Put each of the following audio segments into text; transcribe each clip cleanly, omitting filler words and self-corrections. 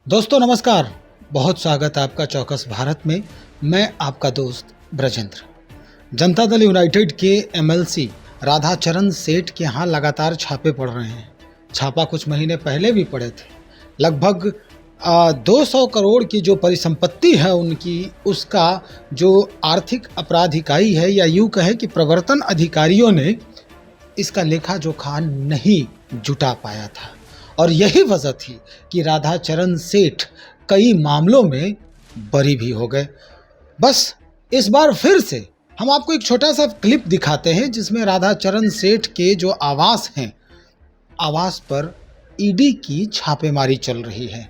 दोस्तों नमस्कार। बहुत स्वागत है आपका चौकस भारत में। मैं आपका दोस्त ब्रजेंद्र। जनता दल यूनाइटेड के एमएलसी राधाचरण सेठ के यहाँ लगातार छापे पड़ रहे हैं। छापा कुछ महीने पहले भी पड़े थे। लगभग 200 करोड़ की जो परिसंपत्ति है उनकी, उसका जो आर्थिक अपराध इकाई है, या यूँ कहें कि प्रवर्तन अधिकारियों ने इसका लेखा जोखा नहीं जुटा पाया था। और यही वजह थी कि राधाचरण सेठ कई मामलों में बरी भी हो गए। बस इस बार फिर से हम आपको एक छोटा सा क्लिप दिखाते हैं जिसमें राधाचरण सेठ के जो आवास हैं, आवास पर ईडी की छापेमारी चल रही है।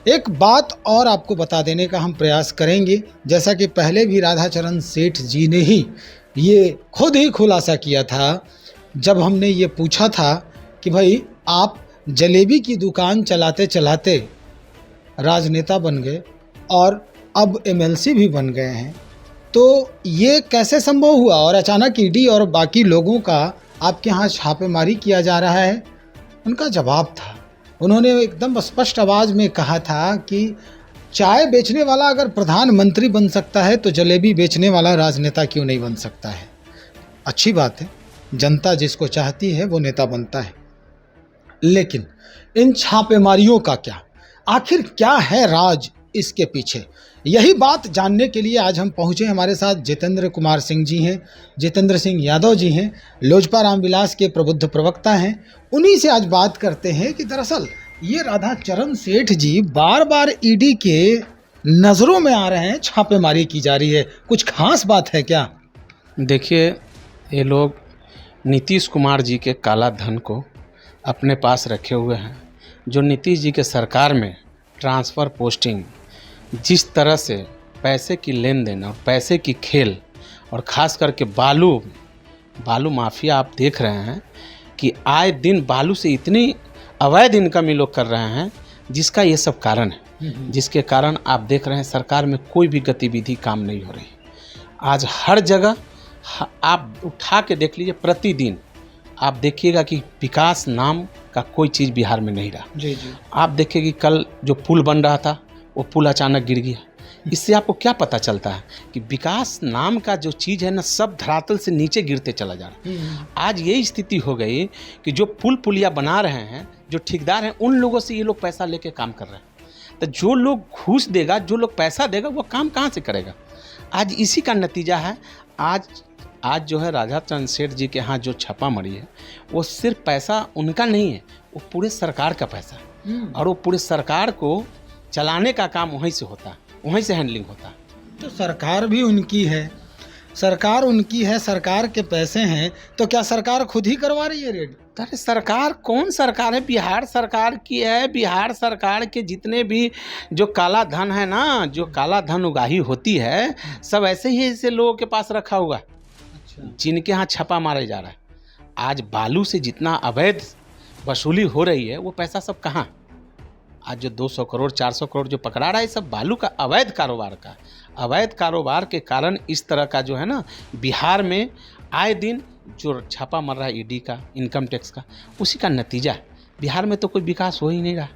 एक बात और आपको बता देने का हम प्रयास करेंगे, जैसा कि पहले भी राधाचरण सेठ जी ने ही ये खुद ही खुलासा किया था जब हमने ये पूछा था कि भाई आप जलेबी की दुकान चलाते चलाते राजनेता बन गए और अब एमएलसी भी बन गए हैं, तो ये कैसे संभव हुआ और अचानक ईडी और बाकी लोगों का आपके यहाँ छापेमारी किया जा रहा है। उनका जवाब था, उन्होंने एकदम स्पष्ट आवाज़ में कहा था कि चाय बेचने वाला अगर प्रधानमंत्री बन सकता है तो जलेबी बेचने वाला राजनेता क्यों नहीं बन सकता है। अच्छी बात है, जनता जिसको चाहती है वो नेता बनता है। लेकिन इन छापेमारियों का क्या, आखिर क्या है राज इसके पीछे, यही बात जानने के लिए आज हम पहुंचे। हमारे साथ जितेंद्र कुमार सिंह जी हैं, जितेंद्र सिंह यादव जी हैं, लोजपा रामविलास के प्रबुद्ध प्रवक्ता हैं। उन्हीं से आज बात करते हैं कि दरअसल ये राधाचरण सेठ जी बार बार ईडी के नज़रों में आ रहे हैं, छापेमारी की जा रही है, कुछ खास बात है क्या? देखिए, ये लोग नीतीश कुमार जी के काला धन को अपने पास रखे हुए हैं। जो नीतीश जी के सरकार में ट्रांसफ़र पोस्टिंग, जिस तरह से पैसे की लेन देन और पैसे की खेल, और ख़ास करके बालू माफिया, आप देख रहे हैं कि आए दिन बालू से इतनी अवैध इनकम ये लोग कर रहे हैं, जिसका ये सब कारण है। जिसके कारण आप देख रहे हैं सरकार में कोई भी गतिविधि काम नहीं हो रही। आज हर जगह आप उठा के देख लीजिए, प्रतिदिन आप देखिएगा कि विकास नाम का कोई चीज़ बिहार में नहीं रहा। जी जी। आप देखिए कि कल जो पुल बन रहा था वो पुल अचानक गिर गया। इससे आपको क्या पता चलता है कि विकास नाम का जो चीज़ है ना, सब धरातल से नीचे गिरते चला जा रहा है। आज यही स्थिति हो गई कि जो पुलिया बना रहे हैं, जो ठेकेदार हैं, उन लोगों से ये लोग पैसा लेके काम कर रहे हैं। तो जो लोग घूस देगा, जो लोग पैसा देगा, वो काम कहाँ से करेगा। आज इसी का नतीजा है। आज जो है राधाचरण सेठ जी के यहाँ जो छापा मरी है, वो सिर्फ पैसा उनका नहीं है, वो पूरे सरकार का पैसा है। और वो पूरे सरकार को चलाने का काम वहीं से होता है, वहीं से हैंडलिंग होता है। तो सरकार भी उनकी है, सरकार उनकी है, सरकार के पैसे हैं, तो क्या सरकार खुद ही करवा रही है रेड? अरे सरकार कौन सरकार है? बिहार सरकार की है। बिहार सरकार के जितने भी जो काला धन है ना, जो काला धन उगाही होती है, सब ऐसे ही ऐसे लोगों के पास रखा हुआ है, जिनके यहाँ छापा मारे जा रहा है। आज बालू से जितना अवैध वसूली हो रही है, वो पैसा सब कहाँ? आज जो 200 करोड़ 400 करोड़ जो पकड़ा रहा है, सब बालू का अवैध कारोबार का। अवैध कारोबार के कारण इस तरह का जो है ना, बिहार में आए दिन जो छापा मर रहा है ईडी का, इनकम टैक्स का, उसी का नतीजा है। बिहार में तो कोई विकास हो ही नहीं रहा।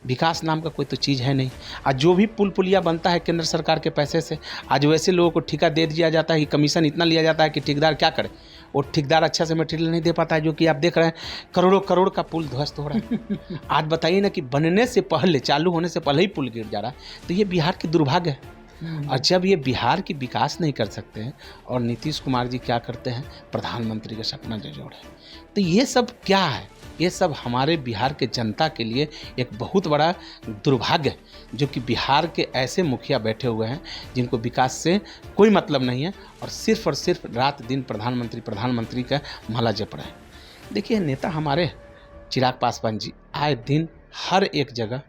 विकास नाम का कोई तो चीज़ है नहीं। आज जो भी पुलिया बनता है केंद्र सरकार के पैसे से, आज वैसे लोगों को ठेका दे दिया जाता है कि कमीशन इतना लिया जाता है कि ठेकेदार क्या करे। वो ठेकेदार अच्छा से मटेरियल नहीं दे पाता है, जो कि आप देख रहे हैं करोड़ों करोड़ का पुल ध्वस्त हो रहा है। आज बताइए ना कि बनने से पहले, चालू होने से पहले ही पुल गिर जा रहा है। तो ये बिहार की दुर्भाग्य है। और जब ये बिहार की विकास नहीं कर सकते हैं और नीतीश कुमार जी क्या करते हैं, प्रधानमंत्री का सपना जो जोड़े, तो ये सब क्या है? ये सब हमारे बिहार के जनता के लिए एक बहुत बड़ा दुर्भाग्य है, जो कि बिहार के ऐसे मुखिया बैठे हुए हैं जिनको विकास से कोई मतलब नहीं है और सिर्फ रात दिन प्रधानमंत्री का माला जप रहे हैं। देखिए, नेता हमारे चिराग पासवान जी आए दिन हर एक जगह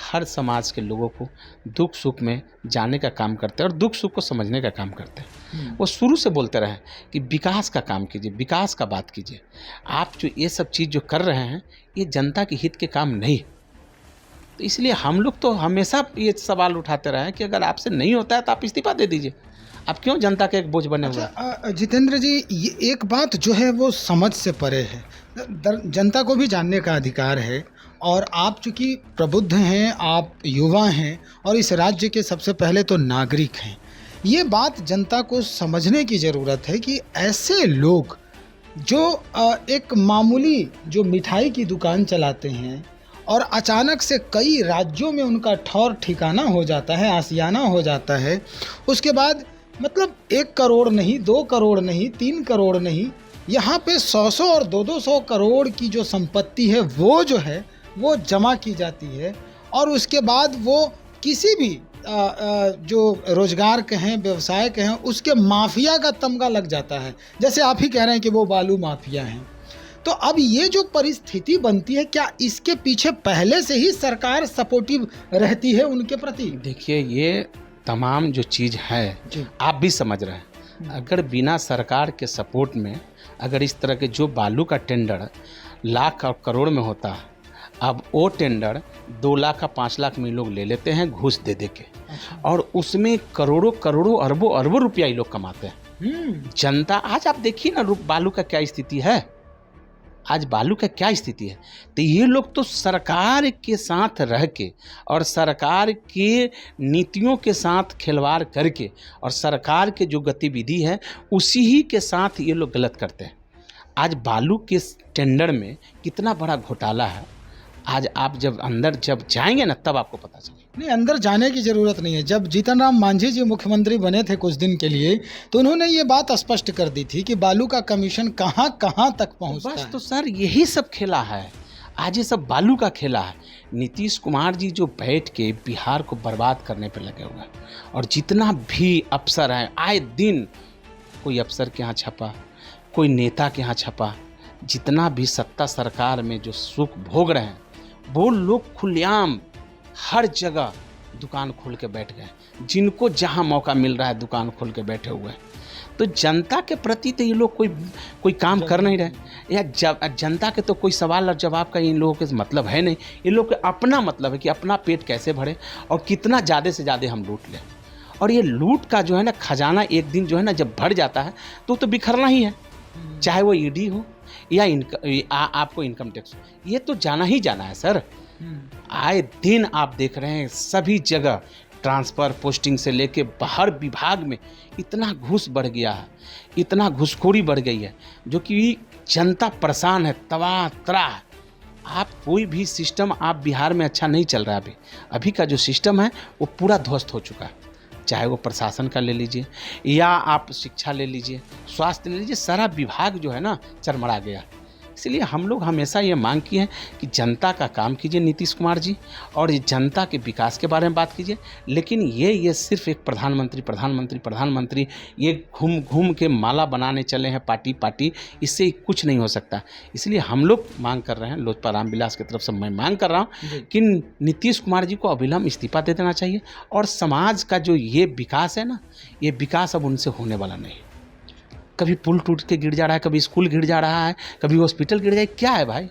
हर समाज के लोगों को दुख सुख में जाने का काम करते हैं और दुख सुख को समझने का काम करते हैं। वो शुरू से बोलते रहे कि विकास का काम कीजिए, विकास का बात कीजिए। आप जो ये सब चीज़ जो कर रहे हैं ये जनता के हित के काम नहीं। तो इसलिए हम लोग तो हमेशा ये सवाल उठाते रहे कि अगर आपसे नहीं होता है तो आप इस्तीफा दे दीजिए। आप क्यों जनता के एक बोझ बने हुए हैं? अच्छा जितेंद्र जी, ये एक बात जो है वो समझ से परे है। जनता को भी जानने का अधिकार है और आप चूँकि प्रबुद्ध हैं, आप युवा हैं और इस राज्य के सबसे पहले तो नागरिक हैं। ये बात जनता को समझने की ज़रूरत है कि ऐसे लोग जो एक मामूली जो मिठाई की दुकान चलाते हैं और अचानक से कई राज्यों में उनका ठौर ठिकाना हो जाता है, आशियाना हो जाता है, उसके बाद मतलब 1 करोड़ नहीं, 2 करोड़ नहीं, 3 करोड़ नहीं, यहाँ पे 100 और 200 करोड़ की जो संपत्ति है वो जो है वो जमा की जाती है और उसके बाद वो किसी भी जो रोजगार के हैं, व्यवसाय के हैं, उसके माफिया का तमगा लग जाता है। जैसे आप ही कह रहे हैं कि वो बालू माफिया हैं। तो अब ये जो परिस्थिति बनती है, क्या इसके पीछे पहले से ही सरकार सपोर्टिव रहती है उनके प्रति? देखिए, ये तमाम जो चीज़ है आप भी समझ रहे हैं। अगर बिना सरकार के सपोर्ट में अगर इस तरह के जो बालू का टेंडर लाख और करोड़ में होता है, अब वो टेंडर 2 लाख का 5 लाख में लोग ले लेते हैं घूस दे के। अच्छा। और उसमें करोड़ों अरबों रुपया ये लोग कमाते हैं। जनता आज आप देखिए ना बालू का क्या स्थिति है, आज बालू का क्या स्थिति है। तो ये लोग तो सरकार के साथ रह के और सरकार के नीतियों के साथ खिलवाड़ करके और सरकार के जो गतिविधि है उसी ही के साथ ये लोग गलत करते हैं। आज बालू के टेंडर में कितना बड़ा घोटाला है, आज आप जब अंदर जाएंगे ना तब आपको पता चलेगा। नहीं, अंदर जाने की ज़रूरत नहीं है। जब जीतन राम मांझी जी मुख्यमंत्री बने थे कुछ दिन के लिए, तो उन्होंने ये बात स्पष्ट कर दी थी कि बालू का कमीशन कहाँ तक पहुँचता है। बस तो सर यही सब खेला है, आज ये सब बालू का खेला है। नीतीश कुमार जी जो बैठ के बिहार को बर्बाद करने पर लगे हुए हैं और जितना भी अफसर हैं, आए दिन कोई अफसर के यहाँ छपा, कोई नेता के यहाँ छपा, जितना भी सत्ता सरकार में जो सुख भोग रहे हैं वो लोग खुलेआम हर जगह दुकान खोल के बैठ गए। जिनको जहां मौका मिल रहा है दुकान खोल के बैठे हुए हैं। तो जनता के प्रति तो ये लोग कोई काम कर नहीं रहे। या जनता के तो कोई सवाल और जवाब का इन लोगों के मतलब है नहीं। ये लोग का अपना मतलब है कि अपना पेट कैसे भरे और कितना ज़्यादा से ज़्यादा हम लूट लें। और ये लूट का जो है ना खजाना एक दिन जो है ना जब भर जाता है तो बिखरना ही है, चाहे वो ईडी हो या आपको इनकम टैक्स हो, ये तो जाना ही जाना है सर। आए दिन आप देख रहे हैं सभी जगह ट्रांसफ़र पोस्टिंग से लेके बाहर विभाग में इतना घूस बढ़ गया है, इतना घूसखोरी बढ़ गई है जो कि जनता परेशान है, तबाह तराह। आप कोई भी सिस्टम आप बिहार में अच्छा नहीं चल रहा है। अभी का जो सिस्टम है वो पूरा ध्वस्त हो चुका है। चाहे वो प्रशासन का ले लीजिए या आप शिक्षा ले लीजिए, स्वास्थ्य ले लीजिए, सारा विभाग जो है ना चरमरा गया। इसलिए हम लोग हमेशा ये मांग की है कि जनता का काम कीजिए नीतीश कुमार जी और जनता के विकास के बारे में बात कीजिए। लेकिन ये सिर्फ एक प्रधानमंत्री ये घूम के माला बनाने चले हैं पार्टी, इससे कुछ नहीं हो सकता। इसलिए हम लोग मांग कर रहे हैं, लोजपा रामविलास की तरफ से मैं मांग कर रहा हूँ कि नीतीश कुमार जी को अविलंब इस्तीफा दे देना चाहिए और समाज का जो ये विकास है ना, ये विकास अब उनसे होने वाला नहीं। कभी पुल टूट के गिर जा रहा है, कभी स्कूल गिर जा रहा है, कभी हॉस्पिटल गिर जाए, क्या है भाई?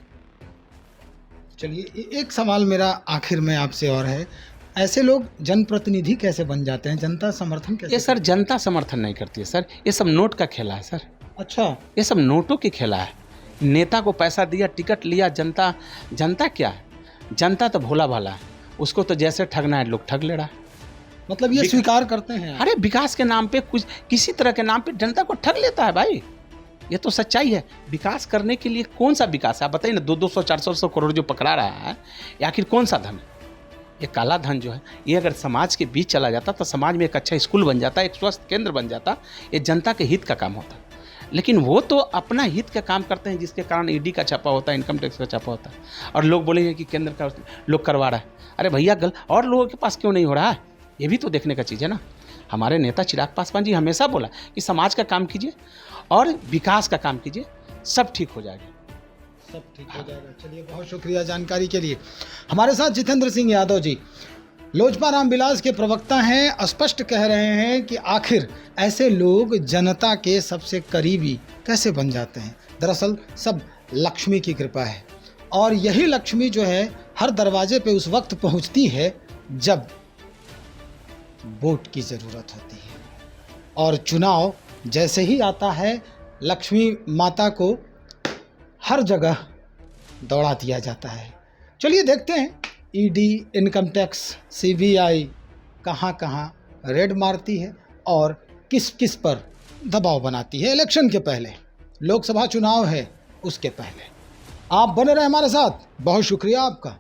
चलिए, एक सवाल मेरा आखिर में आपसे और है, ऐसे लोग जनप्रतिनिधि कैसे बन जाते हैं, जनता समर्थन कैसे? ये सर जनता समर्थन नहीं करती है सर, ये सब नोट का खेला है सर। अच्छा, ये सब नोटों की खेला है। नेता को पैसा दिया, टिकट लिया, जनता क्या है? जनता तो भोला भाला है, उसको तो जैसे ठगना है लोग ठग ले रहा है। मतलब ये स्वीकार करते हैं? अरे विकास के नाम पे कुछ किसी तरह के नाम पे जनता को ठग लेता है भाई, ये तो सच्चाई है। विकास करने के लिए कौन सा विकास है आप बताइए ना? 200 400 करोड़ जो पकड़ा रहा है, आखिर कौन सा धन है? ये काला धन जो है, ये अगर समाज के बीच चला जाता तो समाज में एक अच्छा स्कूल बन जाता, एक स्वास्थ्य केंद्र बन जाता, ये जनता के हित का काम होता। लेकिन वो तो अपना हित का काम करते हैं, जिसके कारण ईडी का छापा होता है, इनकम टैक्स का छापा होता है, और लोग बोलेंगे कि केंद्र का लोग करवा रहा है। अरे भैया और लोगों के पास क्यों नहीं हो रहा है, ये भी तो देखने का चीज़ है ना। हमारे नेता चिराग पासवान जी हमेशा बोला कि समाज का काम कीजिए और विकास का काम कीजिए, सब ठीक हो जाएगा। सब ठीक हो जाएगा। चलिए, बहुत शुक्रिया जानकारी के लिए। हमारे साथ जितेंद्र सिंह यादव जी लोजपा रामविलास के प्रवक्ता हैं, स्पष्ट कह रहे हैं कि आखिर ऐसे लोग जनता के सबसे करीबी कैसे बन जाते हैं। दरअसल सब लक्ष्मी की कृपा है, और यही लक्ष्मी जो है हर दरवाजे पे उस वक्त पहुंचती है जब वोट की ज़रूरत होती है, और चुनाव जैसे ही आता है लक्ष्मी माता को हर जगह दौड़ा दिया जाता है। चलिए देखते हैं ईडी, इनकम टैक्स, सीबीआई कहाँ कहाँ रेड मारती है और किस किस पर दबाव बनाती है। इलेक्शन के पहले, लोकसभा चुनाव है उसके पहले। आप बने रहे हमारे साथ, बहुत शुक्रिया आपका।